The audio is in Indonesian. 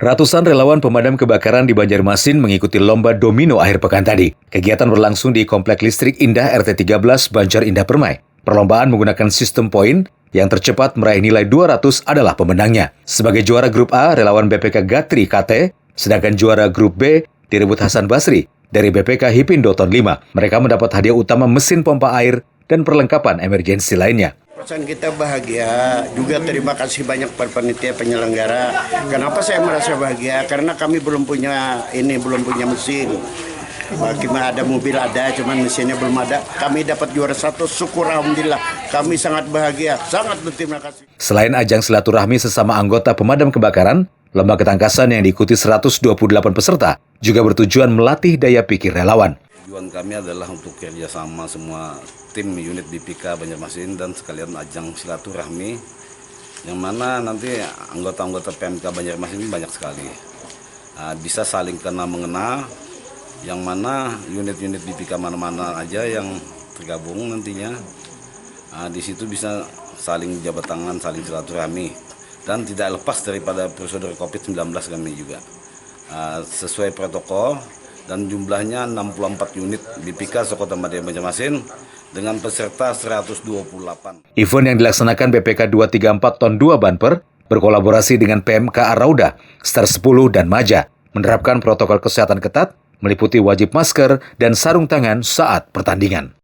Ratusan relawan pemadam kebakaran di Banjarmasin mengikuti lomba domino akhir pekan tadi. Kegiatan berlangsung di Komplek Listrik Indah RT 13 Banjar Indah Permai. Perlombaan menggunakan sistem poin, yang tercepat meraih nilai 200 adalah pemenangnya. Sebagai juara grup A, relawan BPK Gatri KT, sedangkan juara grup B direbut Hasan Basri dari BPK Hipindo Ton 5. Mereka mendapat hadiah utama mesin pompa air dan perlengkapan emergensi lainnya. Perasaan kita bahagia, juga terima kasih banyak per panitia penyelenggara. Kenapa saya merasa bahagia? Karena kami belum punya mesin. Bagaimana ada mobil ada, cuman mesinnya belum ada. Kami dapat juara 1, syukur alhamdulillah. Kami sangat bahagia, sangat berterima kasih. Selain ajang silaturahmi sesama anggota pemadam kebakaran, lomba ketangkasan yang diikuti 128 peserta juga bertujuan melatih daya pikir relawan. Tujuan kami adalah untuk kerjasama semua tim unit BPK Banjarmasin dan sekalian ajang silaturahmi yang mana nanti anggota-anggota PMK Banjarmasin ini banyak sekali. Bisa saling kenal mengenal, yang mana unit-unit BPK mana-mana aja yang tergabung nantinya. Di situ bisa saling jabat tangan, saling silaturahmi dan tidak lepas daripada prosedur COVID-19 kami juga. Sesuai protokol dan jumlahnya 64 unit BPK Sekota Madya Banjarmasin dengan peserta 128. Event yang dilaksanakan BPK 234 Ton 2 Banper berkolaborasi dengan PMK Arauda, Star 10 dan Maja menerapkan protokol kesehatan ketat meliputi wajib masker dan sarung tangan saat pertandingan.